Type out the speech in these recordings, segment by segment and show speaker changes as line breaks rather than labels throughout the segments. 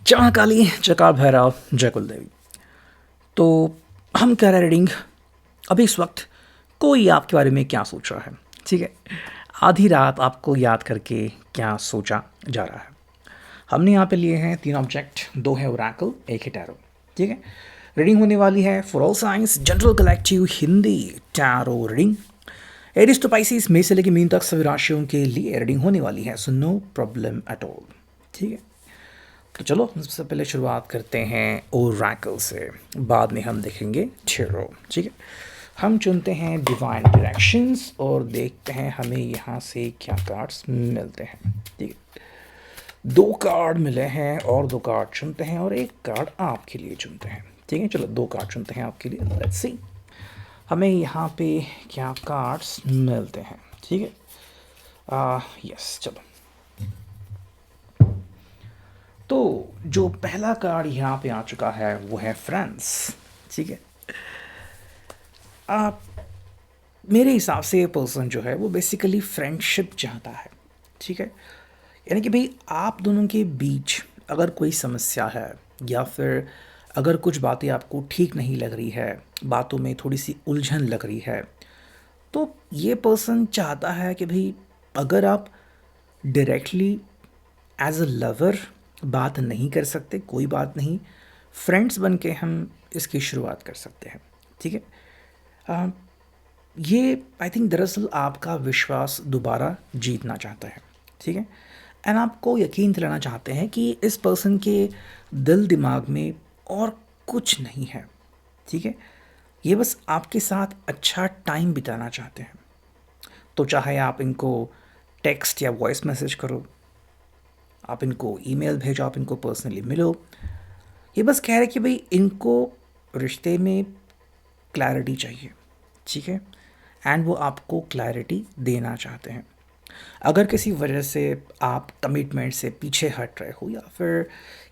जय महाकाली, जयकार भैरव, जय कुलदेवी। तो हम कह रहे रीडिंग अभी इस वक्त कोई आपके बारे में क्या सोच रहा है। ठीक है, आधी रात आपको याद करके क्या सोचा जा रहा है। हमने यहाँ पे लिए हैं 3 ऑब्जेक्ट, 2 है ओरेकल, 1 है टैरो। ठीक है, रीडिंग होने वाली है for all signs general collective Hindi tarot reading. Aries to Pisces, मई से लेकर मीन तक सभी राशियों के लिए रीडिंग होने वाली है, so no problem at all. ठीक है, तो चलो सबसे पहले शुरुआत करते हैं ओरेकल से, बाद में हम देखेंगे टैरो। ठीक है, हम चुनते हैं डिवाइन डायरेक्शंस और देखते हैं हमें यहाँ से क्या कार्ड्स मिलते हैं। ठीक है, 2 कार्ड मिले हैं और 2 कार्ड चुनते हैं और 1 कार्ड आपके लिए चुनते हैं। ठीक है, चलो 2 कार्ड चुनते हैं आपके लिए। लेट्स सी हमें यहाँ पे क्या कार्ड्स मिलते हैं। ठीक है, यस, चलो। तो जो पहला कार्ड यहाँ पे आ चुका है वो है फ्रेंड्स। ठीक है, आप मेरे हिसाब से ये पर्सन जो है वो बेसिकली फ्रेंडशिप चाहता है। ठीक है, यानी कि भाई आप दोनों के बीच अगर कोई समस्या है या फिर अगर कुछ बातें आपको ठीक नहीं लग रही है, बातों में थोड़ी सी उलझन लग रही है, तो ये पर्सन चाहता है कि भाई अगर आप डायरेक्टली एज अ लवर बात नहीं कर सकते, कोई बात नहीं, फ्रेंड्स बन के हम इसकी शुरुआत कर सकते हैं। ठीक है, अ, ये आई थिंक दरअसल आपका विश्वास दोबारा जीतना चाहता है। ठीक है, एंड आपको यकीन दिलाना चाहते हैं कि इस पर्सन के दिल दिमाग में और कुछ नहीं है। ठीक है, ये बस आपके साथ अच्छा टाइम बिताना चाहते हैं। तो चाहे आप इनको टेक्स्ट या वॉइस मैसेज करो, आप इनको ईमेल भेजो, आप इनको पर्सनली मिलो, ये बस कह रहे कि भाई इनको रिश्ते में क्लैरिटी चाहिए। ठीक है, एंड वो आपको क्लैरिटी देना चाहते हैं। अगर किसी वजह से आप कमिटमेंट से पीछे हट रहे हो या फिर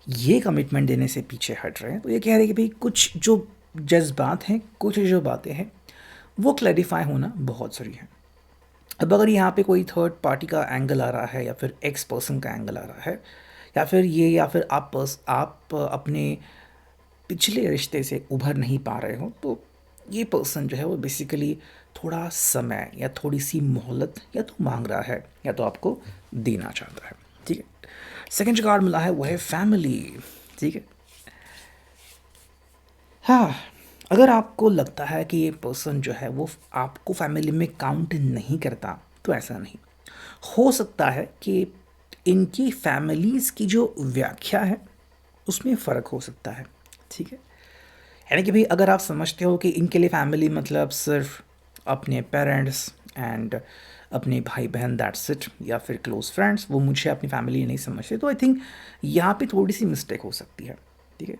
ये कमिटमेंट देने से पीछे हट रहे हैं, तो ये कह रहे हैं कि भाई कुछ जो जज्बात हैं, कुछ जो बातें हैं, वो क्लैरिफाई होना बहुत ज़रूरी है। अब अगर यहाँ पे कोई थर्ड पार्टी का एंगल आ रहा है या फिर एक्स पर्सन का एंगल आ रहा है या फिर आप अपने पिछले रिश्ते से उभर नहीं पा रहे हो, तो ये पर्सन जो है वो बेसिकली थोड़ा समय या थोड़ी सी मोहलत या तो मांग रहा है या तो आपको देना चाहता है। ठीक है, सेकंड जो कार्ड मिला है वो है फैमिली। ठीक है, हाँ, अगर आपको लगता है कि ये पर्सन जो है वो आपको फैमिली में काउंट नहीं करता, तो ऐसा नहीं हो सकता है कि इनकी फैमिलीज़ की जो व्याख्या है उसमें फ़र्क हो सकता है। ठीक है, यानी कि भाई अगर आप समझते हो कि इनके लिए फैमिली मतलब सिर्फ अपने पेरेंट्स एंड अपने भाई बहन दैट्स इट, या फिर क्लोज फ्रेंड्स, वो मुझे अपनी फैमिली नहीं समझते, तो आई थिंक यहाँ पे थोड़ी सी मिस्टेक हो सकती है। ठीक है,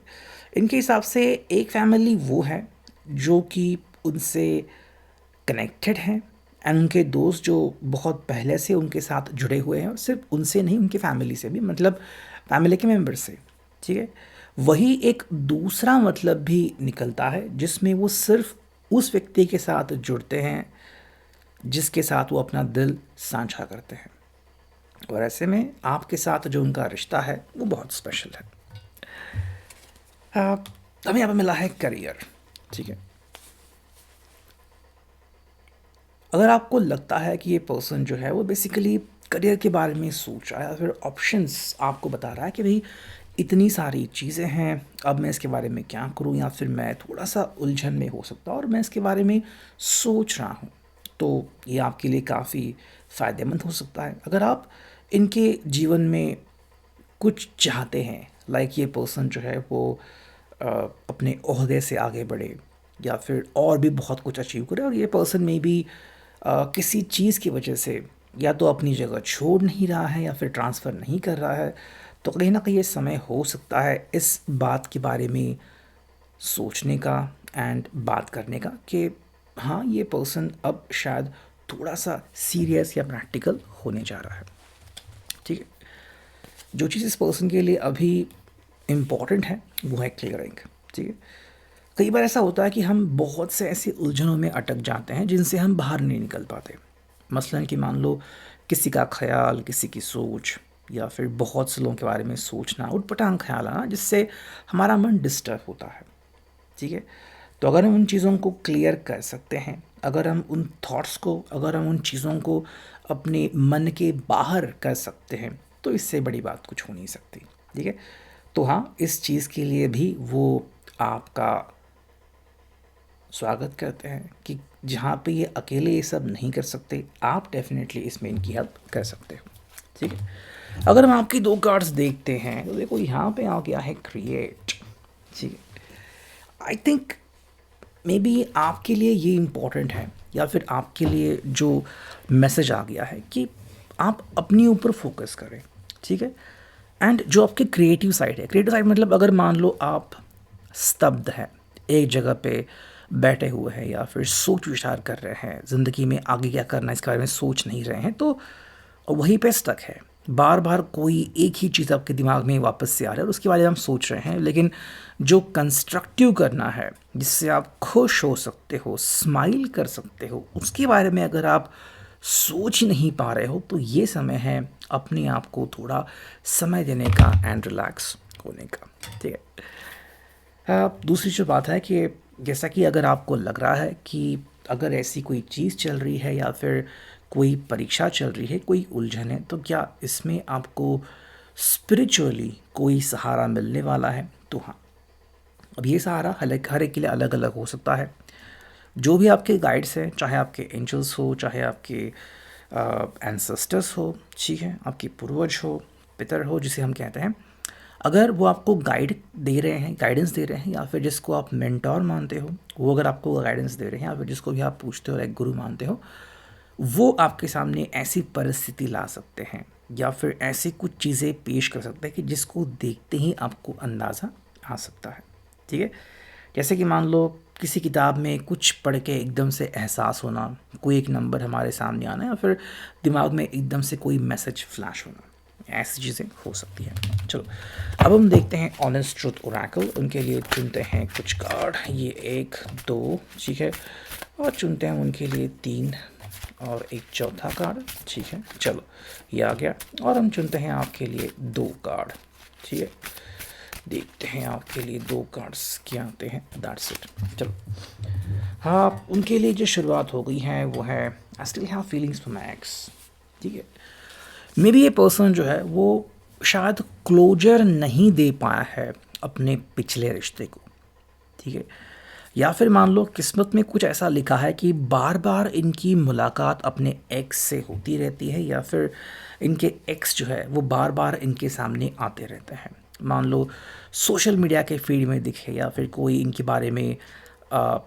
इनके हिसाब से एक फैमिली वो है जो कि उनसे कनेक्टेड हैं एंड उनके दोस्त जो बहुत पहले से उनके साथ जुड़े हुए हैं, और सिर्फ उनसे नहीं, उनकी फैमिली से भी, मतलब फैमिली के मेंबर से। ठीक है, वही एक दूसरा मतलब भी निकलता है जिसमें वो सिर्फ उस व्यक्ति के साथ जुड़ते हैं जिसके साथ वो अपना दिल साझा करते हैं, और ऐसे में आपके साथ जो उनका रिश्ता है वो बहुत स्पेशल है। हमें यहाँ पर मिला है करियर। ठीक है, अगर आपको लगता है कि ये पर्सन जो है वो बेसिकली करियर के बारे में सोच रहा है या फिर ऑप्शंस आपको बता रहा है कि भाई इतनी सारी चीज़ें हैं, अब मैं इसके बारे में क्या करूं, या फिर मैं थोड़ा सा उलझन में हो सकता हूं और मैं इसके बारे में सोच रहा हूं, तो ये आपके लिए काफ़ी फ़ायदेमंद हो सकता है। अगर आप इनके जीवन में कुछ चाहते हैं, लाइक ये पर्सन जो है वो अपने ओहदे से आगे बढ़े या फिर और भी बहुत कुछ अचीव करे, और ये पर्सन में भी किसी चीज़ की वजह से या तो अपनी जगह छोड़ नहीं रहा है या फिर ट्रांसफ़र नहीं कर रहा है, तो कहीं ना कहीं ये समय हो सकता है इस बात के बारे में सोचने का एंड बात करने का कि हाँ, ये पर्सन अब शायद थोड़ा सा सीरियस या प्रैक्टिकल होने जा रहा है। ठीक है, जो चीज़ इस पर्सन के लिए अभी इम्पॉर्टेंट है वो है क्लियरिंग। ठीक है, कई बार ऐसा होता है कि हम बहुत से ऐसी उलझनों में अटक जाते हैं जिनसे हम बाहर नहीं निकल पाते। मसलन कि मान लो किसी का ख्याल, किसी की सोच, या फिर बहुत से लोगों के बारे में सोचना, उटपटांग ख्याल आना, जिससे हमारा मन डिस्टर्ब होता है। ठीक है, तो अगर हम उन चीज़ों को क्लियर कर सकते हैं, अगर हम उन थॉट्स को, अगर हम उन चीज़ों को अपने मन के बाहर कर सकते हैं, तो इससे बड़ी बात कुछ हो नहीं सकती। ठीक है, तो हाँ, इस चीज़ के लिए भी वो आपका स्वागत करते हैं कि जहाँ पे ये अकेले ये सब नहीं कर सकते, आप डेफिनेटली इसमें इनकी हेल्प कर सकते हो। ठीक है, अगर हम आपकी दो कार्ड्स देखते हैं तो देखो यहाँ पे आ गया है क्रिएट। ठीक है, आई थिंक मे बी आपके लिए ये इम्पोर्टेंट है, या फिर आपके लिए जो मैसेज आ गया है कि आप अपने ऊपर फोकस करें। ठीक है, एंड जो आपके क्रिएटिव साइड है, क्रिएटिव साइड मतलब अगर मान लो आप स्तब्ध हैं, एक जगह पे बैठे हुए हैं, या फिर सोच विचार कर रहे हैं, ज़िंदगी में आगे क्या करना है इसके बारे में सोच नहीं रहे हैं, तो वहीं पे स्टक है। बार बार कोई एक ही चीज़ आपके दिमाग में वापस से आ रहा है और उसके बारे में हम सोच रहे हैं, लेकिन जो कंस्ट्रक्टिव करना है, जिससे आप खुश हो सकते हो, स्माइल कर सकते हो, उसके बारे में अगर आप सोच ही नहीं पा रहे हो, तो ये समय है अपने आप को थोड़ा समय देने का एंड रिलैक्स होने का। ठीक है, दूसरी जो बात है कि जैसा कि अगर आपको लग रहा है कि अगर ऐसी कोई चीज़ चल रही है या फिर कोई परीक्षा चल रही है, कोई उलझन है, तो क्या इसमें आपको स्पिरिचुअली कोई सहारा मिलने वाला है? तो हाँ, अब ये सहारा हर एक के लिए अलग अलग हो सकता है। जो भी आपके गाइड्स हैं, चाहे आपके एंजल्स हो, चाहे आपके एंसेस्टर्स हो, ठीक है, आपके पूर्वज हो, पितर हो जिसे हम कहते हैं, अगर वो आपको गाइड दे रहे हैं, गाइडेंस दे रहे हैं, या फिर जिसको आप मेंटोर मानते हो, वो अगर आपको गाइडेंस दे रहे हैं, या फिर जिसको भी आप पूछते हो एक गुरु मानते हो, वो आपके सामने ऐसी परिस्थिति ला सकते हैं या फिर ऐसी कुछ चीज़ें पेश कर सकते हैं कि जिसको देखते ही आपको अंदाज़ा आ सकता है। ठीक है, जैसे कि मान लो किसी किताब में कुछ पढ़ के एकदम से एहसास होना, कोई एक नंबर हमारे सामने आना, या फिर दिमाग में एकदम से कोई मैसेज फ्लैश होना, ऐसी चीज़ें हो सकती हैं। चलो, अब हम देखते हैं ऑनेस्ट ट्रुथ ओरेकल। उनके लिए चुनते हैं कुछ कार्ड, ये 1 2, ठीक है, और चुनते हैं उनके लिए 3 और एक चौथा कार्ड। ठीक है, चलो ये आ गया, और हम चुनते हैं आपके लिए 2 कार्ड। ठीक है, देखते हैं आपके लिए 2 कार्ड्स क्या आते हैं। That's it. चलो, हाँ, उनके लिए जो शुरुआत हो गई है वो है I still have feelings for my ex. ठीक है, मे बी ये पर्सन जो है वो शायद क्लोजर नहीं दे पाया है अपने पिछले रिश्ते को। ठीक है, या फिर मान लो किस्मत में कुछ ऐसा लिखा है कि बार बार इनकी मुलाकात अपने एक्स से होती रहती है, या फिर इनके एक्स जो है वो बार बार इनके सामने आते रहते हैं। मान लो सोशल मीडिया के फीड में दिखे, या फिर कोई इनके बारे में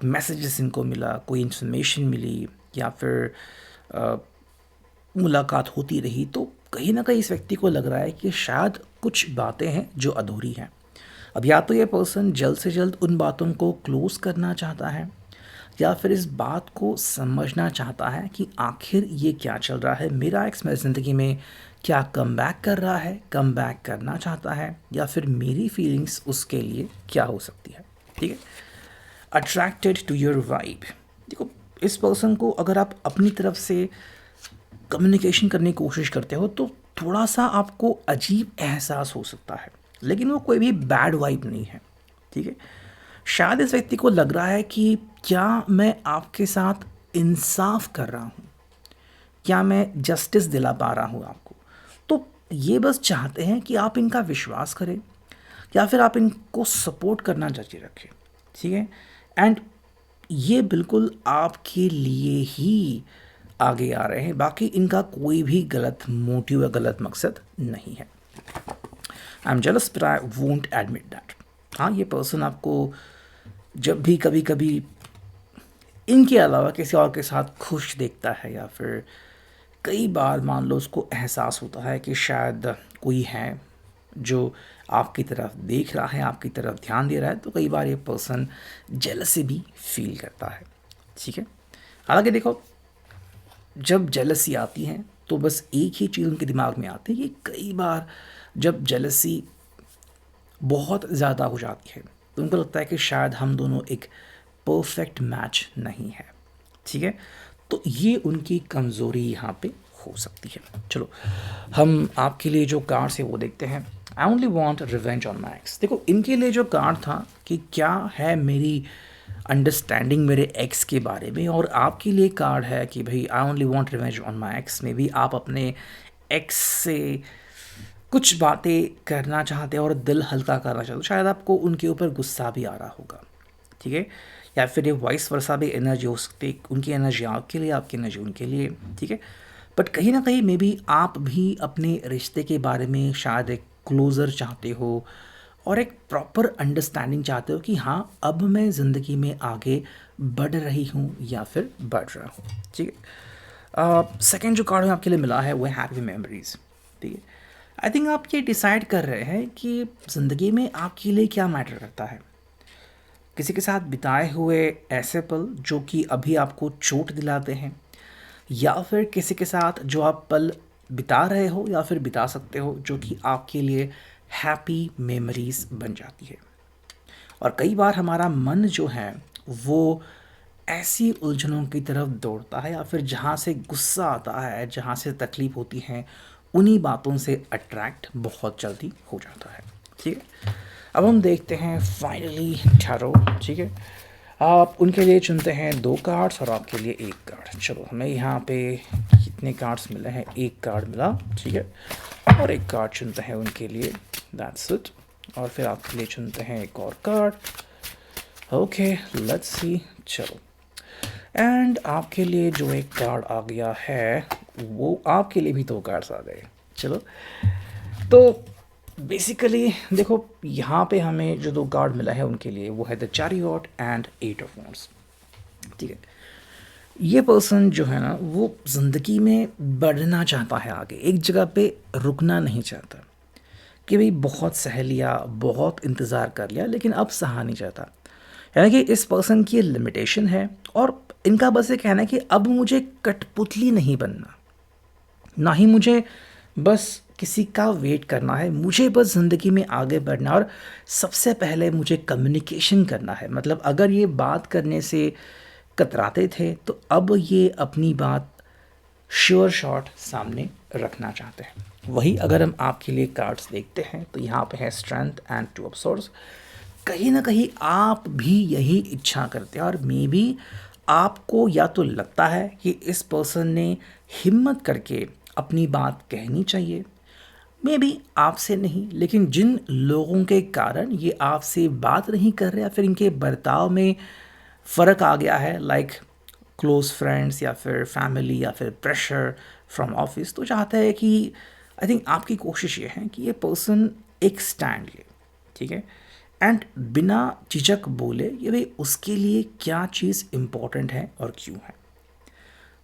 मैसेजेस इनको मिला, कोई इन्फॉर्मेशन मिली, या फिर मुलाकात होती रही, तो कहीं ना कहीं इस व्यक्ति को लग रहा है कि शायद कुछ बातें हैं जो अधूरी हैं। अब या तो ये पर्सन जल्द से जल्द उन बातों को क्लोज करना चाहता है, या फिर इस बात को समझना चाहता है कि आखिर ये क्या चल रहा है, मेरा एक्स मेरी ज़िंदगी में क्या कम बैक कर रहा है, कम बैक करना चाहता है, या फिर मेरी फीलिंग्स उसके लिए क्या हो सकती है। ठीक है, अट्रैक्टेड टू योर वाइब। देखो, इस पर्सन को अगर आप अपनी तरफ से कम्युनिकेशन करने की कोशिश करते हो तो थोड़ा सा आपको अजीब एहसास हो सकता है, लेकिन वो कोई भी बैड वाइब नहीं है। ठीक है, शायद इस व्यक्ति को लग रहा है कि क्या मैं आपके साथ इंसाफ कर रहा हूँ, क्या मैं जस्टिस दिला पा रहा हूँ आपको। तो ये बस चाहते हैं कि आप इनका विश्वास करें, या फिर आप इनको सपोर्ट करना जारी रखें। ठीक है, एंड ये बिल्कुल आपके लिए ही आगे आ रहे हैं, बाकी इनका कोई भी गलत मोटिव या गलत मकसद नहीं है। I am jealous but I won't admit that. हाँ, ये पर्सन आपको जब भी कभी कभी इनके अलावा किसी और के साथ खुश देखता है, या फिर कई बार मान लो उसको एहसास होता है कि शायद कोई है जो आपकी तरफ देख रहा है, आपकी तरफ ध्यान दे रहा है, तो कई बार ये पर्सन जेलसी भी फील करता है। ठीक है, हालांकि देखो, जब जेलसी आती है तो बस एक ही चीज़ उनके दिमाग में आती है कि कई बार जब जेलसी बहुत ज़्यादा हो जाती है तो उनको लगता है कि शायद हम दोनों एक परफेक्ट मैच नहीं है। ठीक है, तो ये उनकी कमज़ोरी यहाँ पे हो सकती है। चलो हम आपके लिए जो कार्ड्स है वो देखते हैं। I only want revenge on my x. देखो इनके लिए जो कार्ड था कि क्या है मेरी अंडरस्टैंडिंग मेरे एक्स के बारे में, और आपके लिए कार्ड है कि भाई I only want revenge on my x. में भी आप अपने एक्स से कुछ बातें करना चाहते हो और दिल हल्का करना चाहते हो, शायद आपको उनके ऊपर गुस्सा भी आ रहा होगा, ठीक है, या फिर ये वाइस वर्सा भी एनर्जी हो सकती है, उनकी एनर्जी आपके लिए, आपकी एनर्जी उनके लिए, ठीक है। बट कहीं ना कहीं मे बी आप भी अपने रिश्ते के बारे में शायद एक क्लोज़र चाहते हो और एक प्रॉपर अंडरस्टैंडिंग चाहते हो कि हाँ अब मैं ज़िंदगी में आगे बढ़ रही हूँ या फिर बढ़ रहा हूँ, ठीक है। सेकेंड जो कार्ड आपके लिए मिला है वो है हैप्पी मेमोरीज, ठीक है। आई थिंक आप ये डिसाइड कर रहे हैं कि ज़िंदगी में आपके लिए क्या मैटर करता है। किसी के साथ बिताए हुए ऐसे पल जो कि अभी आपको चोट दिलाते हैं, या फिर किसी के साथ जो आप पल बिता रहे हो या फिर बिता सकते हो जो कि आपके लिए हैप्पी मेमोरीज बन जाती है। और कई बार हमारा मन जो है वो ऐसी उलझनों की तरफ दौड़ता है या फिर जहाँ से गुस्सा आता है, जहाँ से तकलीफ़ होती है, उन्हीं बातों से अट्रैक्ट बहुत जल्दी हो जाता है, ठीक है। अब हम देखते हैं फाइनली टैरो, ठीक है। आप उनके लिए चुनते हैं 2 कार्ड्स और आपके लिए 1 कार्ड। चलो हमें यहाँ पे कितने कार्ड्स मिले हैं, 1 कार्ड मिला, ठीक है, और 1 कार्ड चुनते हैं उनके लिए, दैट्स इट। और फिर आपके लिए चुनते हैं एक और कार्ड, ओके लेट्स सी। चलो एंड आपके लिए जो एक कार्ड आ गया है वो आपके लिए भी 2 कार्ड्स आ गए। चलो तो बेसिकली देखो यहाँ पे हमें जो 2 कार्ड मिला है उनके लिए वो है the chariot and 8 of wands, ठीक है। ये पर्सन जो है ना वो ज़िंदगी में बढ़ना चाहता है आगे, एक जगह पे रुकना नहीं चाहता कि भाई बहुत सह लिया, बहुत इंतज़ार कर लिया लेकिन अब सहा नहीं चाहता। यानी कि इस पर्सन की लिमिटेशन है और इनका बस ये कहना है कि अब मुझे कठपुतली नहीं बनना, ना ही मुझे बस किसी का वेट करना है, मुझे बस ज़िंदगी में आगे बढ़ना है और सबसे पहले मुझे कम्युनिकेशन करना है। मतलब अगर ये बात करने से कतराते थे तो अब ये अपनी बात श्योर शॉट सामने रखना चाहते हैं। वही अगर हम आपके लिए कार्ड्स देखते हैं तो यहाँ पे है स्ट्रेंथ एंड 2 ऑफ सॉर्ड्स। कहीं ना कहीं आप भी यही इच्छा करते हैं और मे बी आपको या तो लगता है कि इस पर्सन ने हिम्मत करके अपनी बात कहनी चाहिए, मे बी आपसे नहीं लेकिन जिन लोगों के कारण ये आपसे बात नहीं कर रहे या फिर इनके बर्ताव में फ़र्क आ गया है, लाइक क्लोज फ्रेंड्स या फिर फैमिली या फिर प्रेशर फ्रॉम ऑफिस, तो चाहता है कि आई थिंक आपकी कोशिश ये है कि ये पर्सन एक स्टैंड ले, ठीक है, एंड बिना झिझक बोले ये भाई उसके लिए क्या चीज़ इम्पोर्टेंट है और क्यों है।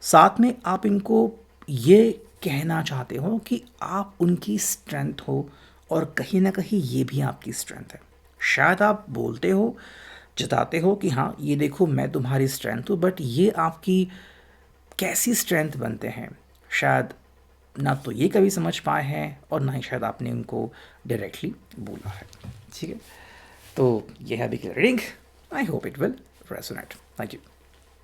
साथ में आप इनको ये कहना चाहते हो कि आप उनकी स्ट्रेंथ हो और कहीं ना कहीं ये भी आपकी स्ट्रेंथ है। शायद आप बोलते हो, जताते हो कि हाँ ये देखो मैं तुम्हारी स्ट्रेंथ हूँ, बट ये आपकी कैसी स्ट्रेंथ बनते हैं शायद ना तो ये कभी समझ पाए हैं और ना ही शायद आपने उनको डायरेक्टली बोला है, ठीक है। तो ये है अभी की reading, I hope it will resonate. Thank you.